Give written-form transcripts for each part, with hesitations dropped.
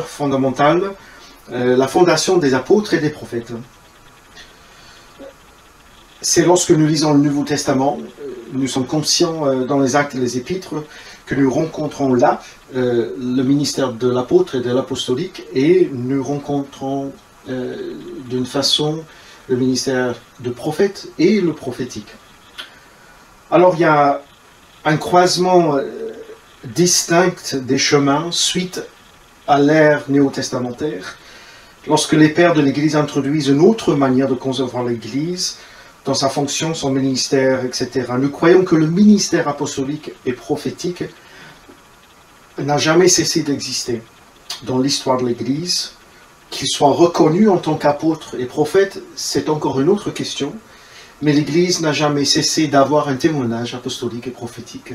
fondamentale, la fondation des apôtres et des prophètes. C'est lorsque nous lisons le Nouveau Testament, nous sommes conscients dans les actes et les épîtres que nous rencontrons là le ministère de l'apôtre et de l'apostolique, et nous rencontrons d'une façon le ministère de prophète et le prophétique. Alors il y a un croisement distinct des chemins suite à l'ère néo-testamentaire, lorsque les pères de l'Église introduisent une autre manière de concevoir l'Église, dans sa fonction, son ministère, etc. Nous croyons que le ministère apostolique et prophétique n'a jamais cessé d'exister dans l'histoire de l'Église. Qu'il soit reconnu en tant qu'apôtre et prophète, c'est encore une autre question, mais l'Église n'a jamais cessé d'avoir un témoignage apostolique et prophétique.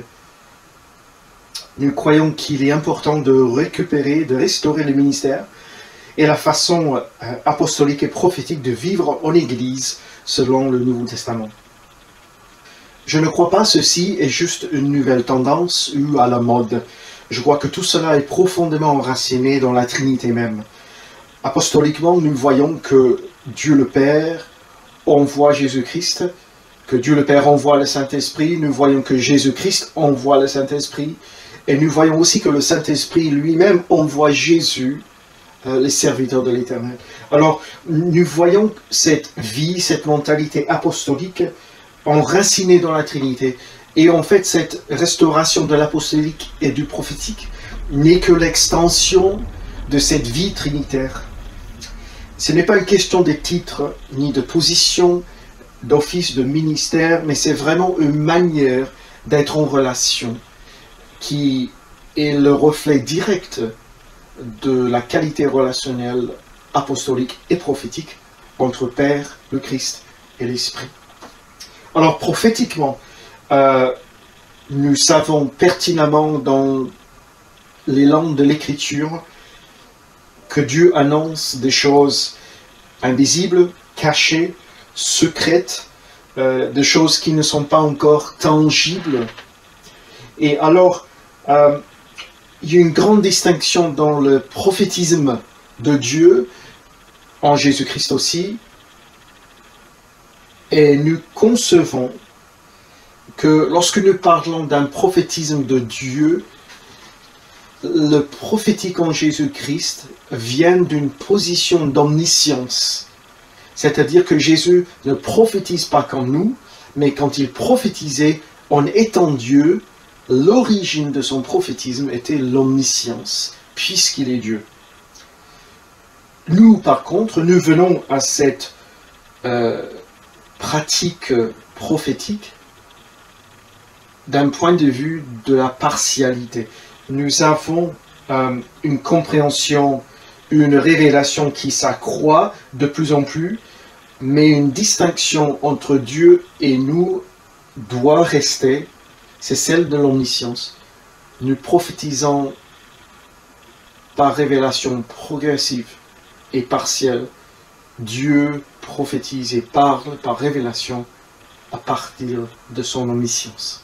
Nous croyons qu'il est important de récupérer, de restaurer le ministère et la façon apostolique et prophétique de vivre en Église selon le Nouveau Testament. Je ne crois pas ceci est juste une nouvelle tendance ou à la mode. Je crois que tout cela est profondément enraciné dans la Trinité même. Apostoliquement, nous voyons que Dieu le Père envoie Jésus-Christ, que Dieu le Père envoie le Saint-Esprit, nous voyons que Jésus-Christ envoie le Saint-Esprit, et nous voyons aussi que le Saint-Esprit lui-même envoie Jésus, les serviteurs de l'Éternel. Alors, nous voyons cette vie, cette mentalité apostolique enracinée dans la Trinité, et en fait, cette restauration de l'apostolique et du prophétique n'est que l'extension de cette vie trinitaire. Ce n'est pas une question de titre, ni de position, d'office, de ministère, mais c'est vraiment une manière d'être en relation qui est le reflet direct de la qualité relationnelle apostolique et prophétique entre Père, le Christ et l'Esprit. Alors prophétiquement, nous savons pertinemment dans les langues de l'Écriture que Dieu annonce des choses invisibles, cachées, secrètes, des choses qui ne sont pas encore tangibles. Et alors, il y a une grande distinction dans le prophétisme de Dieu, en Jésus-Christ aussi, et nous concevons que lorsque nous parlons d'un prophétisme de Dieu, le prophétique en Jésus-Christ vient d'une position d'omniscience. C'est-à-dire que Jésus ne prophétise pas comme nous, mais quand il prophétisait en étant Dieu, l'origine de son prophétisme était l'omniscience, puisqu'il est Dieu. Nous, par contre, nous venons à cette pratique prophétique d'un point de vue de la partialité. Nous avons une compréhension, une révélation qui s'accroît de plus en plus, mais une distinction entre Dieu et nous doit rester, c'est celle de l'omniscience. Nous prophétisons par révélation progressive et partielle. Dieu prophétise et parle par révélation à partir de son omniscience.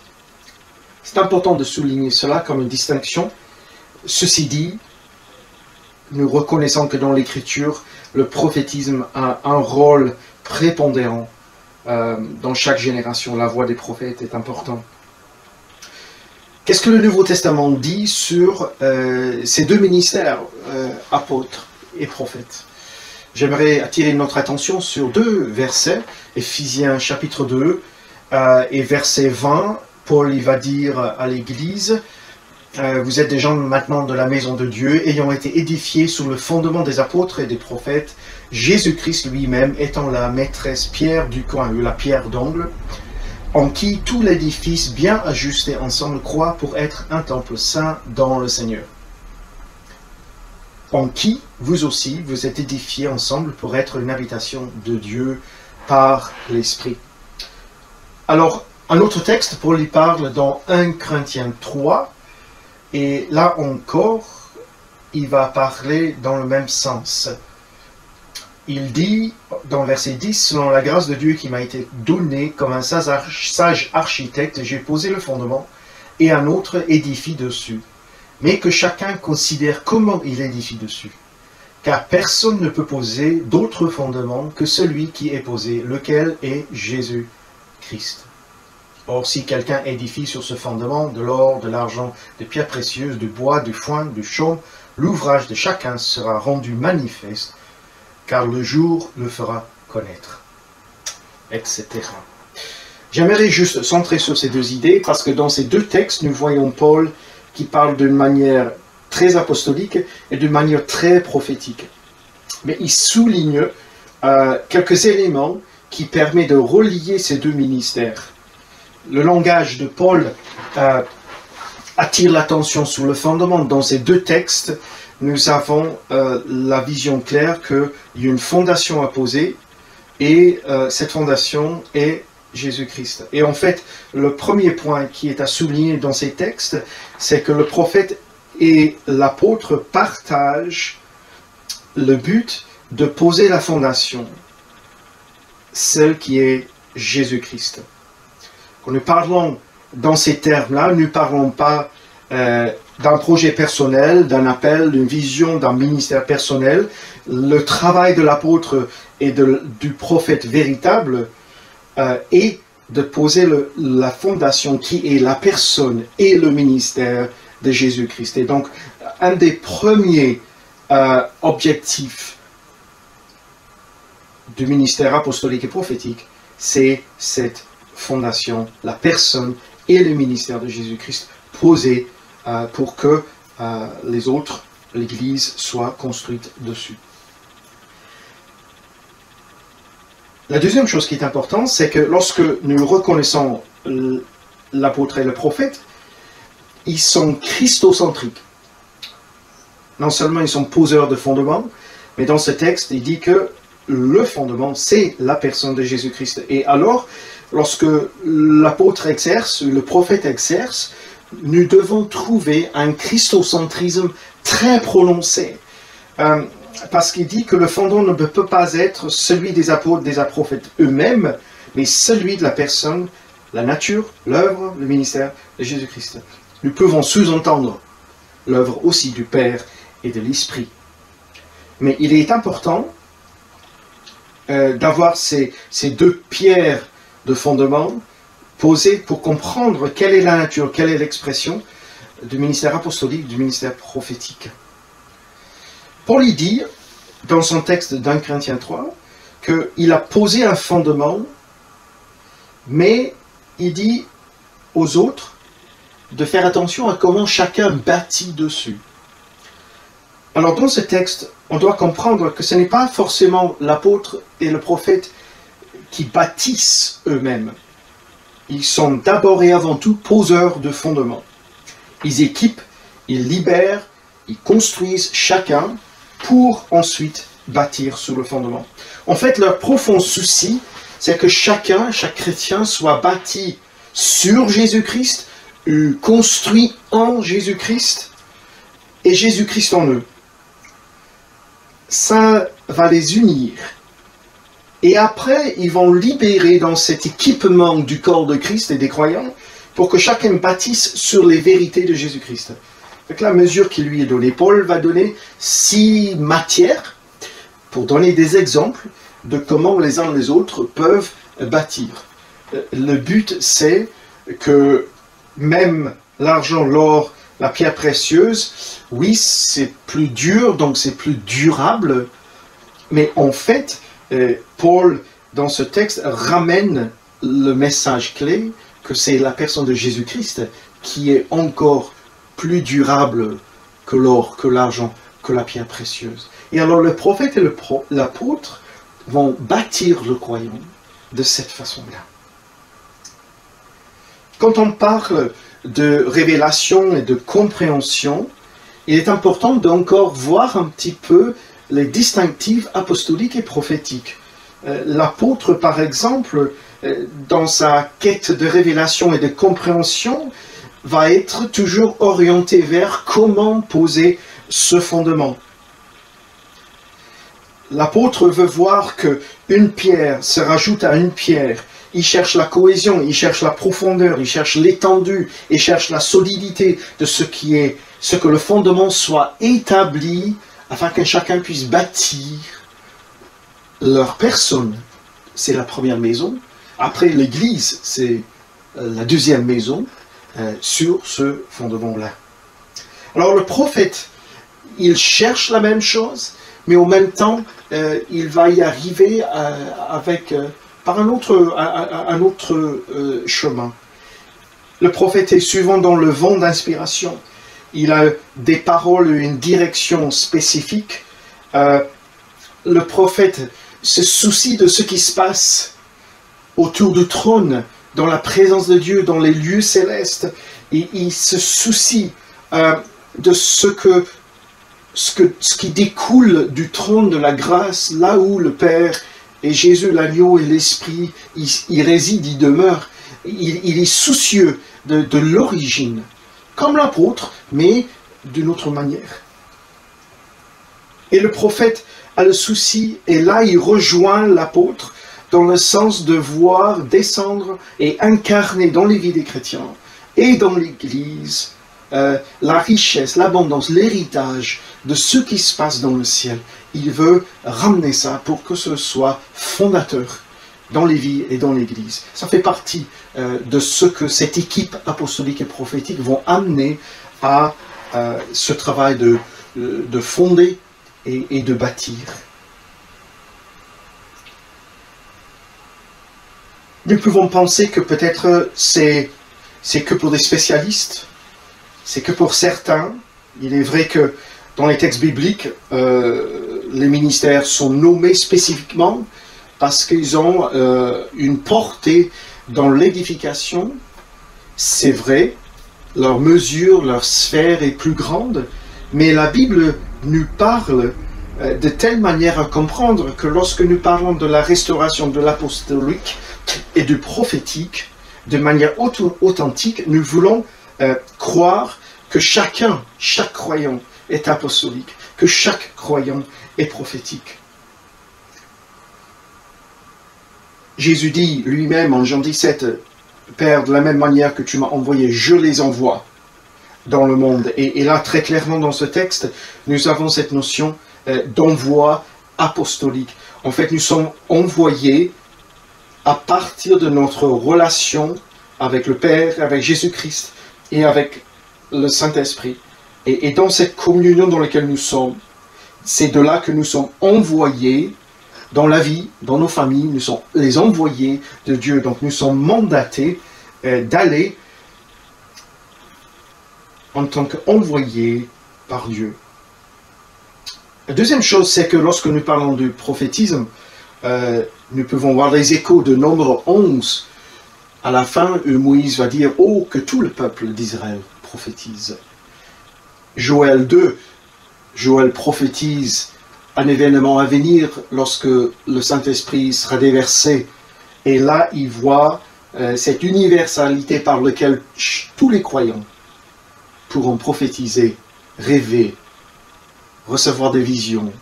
C'est important de souligner cela comme une distinction. Ceci dit, nous reconnaissons que dans l'Écriture, le prophétisme a un rôle prépondérant dans chaque génération. La voix des prophètes est importante. Qu'est-ce que le Nouveau Testament dit sur ces deux ministères, apôtres et prophètes? J'aimerais attirer notre attention sur deux versets, Éphésiens chapitre 2 et verset 20. Paul il va dire à l'Église, vous êtes des gens maintenant de la maison de Dieu, ayant été édifiés sur le fondement des apôtres et des prophètes, Jésus-Christ lui-même étant la maîtresse pierre du coin, ou la pierre d'angle, en qui tout l'édifice bien ajusté ensemble croit pour être un temple saint dans le Seigneur. En qui, vous aussi, vous êtes édifiés ensemble pour être une habitation de Dieu par l'Esprit. Alors, un autre texte, Paul y parle dans 1 Corinthiens 3, et là encore, il va parler dans le même sens. Il dit, dans verset 10, « Selon la grâce de Dieu qui m'a été donnée comme un sage architecte, j'ai posé le fondement, et un autre édifie dessus. mais que chacun considère comment il édifie dessus. Car personne ne peut poser d'autre fondement que celui qui est posé, lequel est Jésus-Christ. Or, si quelqu'un édifie sur ce fondement de l'or, de l'argent, des pierres précieuses, du bois, du foin, du chaume, l'ouvrage de chacun sera rendu manifeste, car le jour le fera connaître, etc. J'aimerais juste centrer sur ces deux idées, parce que dans ces deux textes, nous voyons Paul qui parle d'une manière très apostolique et d'une manière très prophétique. Mais il souligne quelques éléments qui permettent de relier ces deux ministères. Le langage de Paul attire l'attention sur le fondement. Dans ces deux textes, nous avons la vision claire qu'il y a une fondation à poser, et cette fondation est Jésus-Christ. Et en fait, le premier point qui est à souligner dans ces textes, c'est que le prophète et l'apôtre partagent le but de poser la fondation, celle qui est Jésus-Christ. Quand nous parlons dans ces termes-là, nous ne parlons pas d'un projet personnel, d'un appel, d'une vision, d'un ministère personnel. Le travail de l'apôtre et du prophète véritable est de poser la fondation qui est la personne et le ministère de Jésus-Christ. Et donc, un des premiers objectifs du ministère apostolique et prophétique, c'est cette fondation, la personne et le ministère de Jésus-Christ posés pour que les autres, l'Église, soit construite dessus. La deuxième chose qui est importante, c'est que lorsque nous reconnaissons l'apôtre et le prophète, ils sont christocentriques. Non seulement ils sont poseurs de fondements, mais dans ce texte, il dit que le fondement, c'est la personne de Jésus-Christ. Et alors, lorsque l'apôtre exerce, le prophète exerce, nous devons trouver un christocentrisme très prononcé. Parce qu'il dit que le fondement ne peut pas être celui des apôtres, des prophètes eux-mêmes, mais celui de la personne, la nature, l'œuvre, le ministère de Jésus-Christ. Nous pouvons sous-entendre l'œuvre aussi du Père et de l'Esprit. Mais il est important d'avoir ces deux pierres de fondement posées pour comprendre quelle est la nature, quelle est l'expression du ministère apostolique, du ministère prophétique. Paul y dit, dans son texte d'1 Corinthiens 3, qu'il a posé un fondement, mais il dit aux autres de faire attention à comment chacun bâtit dessus. Alors dans ce texte, on doit comprendre que ce n'est pas forcément l'apôtre et le prophète qui bâtissent eux-mêmes. Ils sont d'abord et avant tout poseurs de fondements. Ils équipent, ils libèrent, ils construisent chacun pour ensuite bâtir sur le fondement. En fait, leur profond souci, c'est que chaque chrétien soit bâti sur Jésus-Christ, construit en Jésus-Christ et Jésus-Christ en eux. Ça va les unir. Et après, ils vont libérer dans cet équipement du corps de Christ et des croyants pour que chacun bâtisse sur les vérités de Jésus-Christ. Avec la mesure qui lui est donnée, Paul va donner 6 matières pour donner des exemples de comment les uns les autres peuvent bâtir. Le but, c'est que même l'argent, l'or, la pierre précieuse, oui, c'est plus dur, donc c'est plus durable, mais en fait, Paul, dans ce texte, ramène le message clé que c'est la personne de Jésus-Christ qui est encore plus durable que l'or, que l'argent, que la pierre précieuse. Et alors le prophète et l'apôtre vont bâtir le croyant de cette façon-là. Quand on parle de révélation et de compréhension, il est important d'encore voir un petit peu les distinctifs apostoliques et prophétiques. L'apôtre, par exemple, dans sa quête de révélation et de compréhension, va être toujours orienté vers comment poser ce fondement. L'apôtre veut voir qu'une pierre se rajoute à une pierre. Il cherche la cohésion, il cherche la profondeur, il cherche l'étendue, il cherche la solidité de ce qui est ce que le fondement soit établi afin que chacun puisse bâtir leur personne. C'est la première maison. Après, l'Église, c'est la deuxième maison sur ce fondement-là. Alors, le prophète, il cherche la même chose, mais en même temps, il va y arriver par un autre chemin. Le prophète est souvent dans le vent d'inspiration. Il a des paroles, une direction spécifique. Le prophète se soucie de ce qui se passe autour du trône, dans la présence de Dieu, dans les lieux célestes. Et il se soucie de ce qui découle du trône de la grâce, là où le Père et Jésus, l'agneau et l'Esprit, il réside, il demeure. Il est soucieux de l'origine, comme l'apôtre, mais d'une autre manière. Et le prophète a le souci, et là il rejoint l'apôtre, dans le sens de voir descendre et incarner dans les vies des chrétiens et dans l'Église la richesse, l'abondance, l'héritage de ce qui se passe dans le ciel. Il veut ramener ça pour que ce soit fondateur dans les vies et dans l'Église. Ça fait partie de ce que cette équipe apostolique et prophétique vont amener à ce travail de fonder et de bâtir. Nous pouvons penser que peut-être c'est que pour des spécialistes, c'est que pour certains. Il est vrai que dans les textes bibliques, les ministères sont nommés spécifiquement parce qu'ils ont une portée dans l'édification. C'est vrai, leur mesure, leur sphère est plus grande, mais la Bible nous parle de telle manière à comprendre que lorsque nous parlons de la restauration de l'apostolique et du prophétique, de manière authentique, nous voulons croire que chaque croyant est apostolique, que chaque croyant est prophétique. Jésus dit lui-même en Jean 17, « Père, de la même manière que tu m'as envoyé, je les envoie dans le monde. » Et là, très clairement dans ce texte, nous avons cette notion d'envoi apostolique. En fait, nous sommes envoyés à partir de notre relation avec le Père, avec Jésus-Christ et avec le Saint-Esprit. Et dans cette communion dans laquelle nous sommes, c'est de là que nous sommes envoyés dans la vie, dans nos familles, nous sommes les envoyés de Dieu. Donc nous sommes mandatés d'aller en tant qu'envoyés par Dieu. La deuxième chose, c'est que lorsque nous parlons du prophétisme, nous pouvons voir les échos de Nombre 11. À la fin, Moïse va dire « Oh, que tout le peuple d'Israël prophétise ». Joël 2, Joël prophétise un événement à venir lorsque le Saint-Esprit sera déversé. Et là, il voit cette universalité par laquelle tous les croyants pourront prophétiser, rêver, recevoir des visions,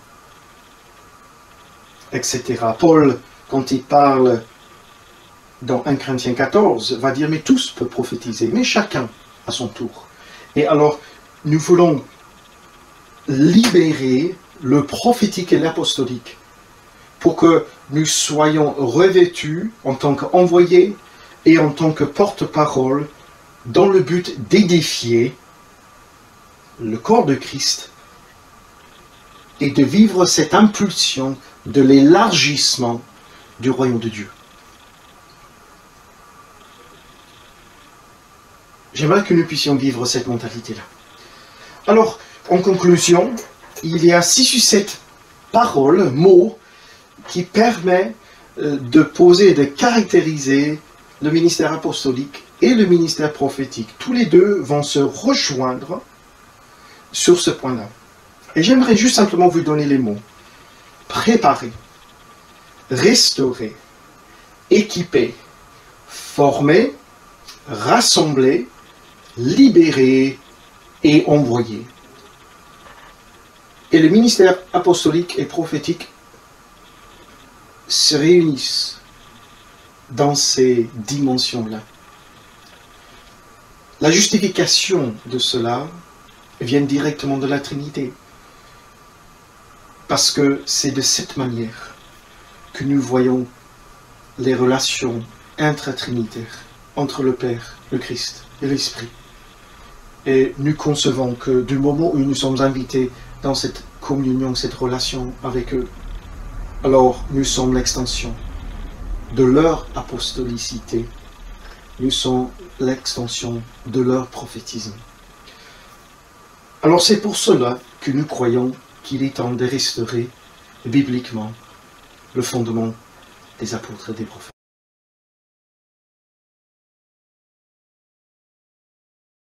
etc. Paul, quand il parle dans 1 Corinthiens 14, va dire « Mais tous peuvent prophétiser, mais chacun à son tour. » Et alors, nous voulons libérer le prophétique et l'apostolique pour que nous soyons revêtus en tant qu'envoyés et en tant que porte-parole dans le but d'édifier le corps de Christ et de vivre cette impulsion de l'élargissement du royaume de Dieu. J'aimerais que nous puissions vivre cette mentalité-là. Alors, en conclusion, il y a 6 ou 7 paroles, mots, qui permettent de poser et de caractériser le ministère apostolique et le ministère prophétique. Tous les deux vont se rejoindre sur ce point-là. Et j'aimerais juste simplement vous donner les mots. Préparer, restaurer, équiper, former, rassembler, libérer et envoyer. Et le ministère apostolique et prophétique se réunissent dans ces dimensions-là. La justification de cela viennent directement de la Trinité. Parce que c'est de cette manière que nous voyons les relations intratrinitaires entre le Père, le Christ et l'Esprit. Et nous concevons que du moment où nous sommes invités dans cette communion, cette relation avec eux, alors nous sommes l'extension de leur apostolicité, nous sommes l'extension de leur prophétisme. Alors c'est pour cela que nous croyons qu'il est temps de restaurer bibliquement le fondement des apôtres et des prophètes.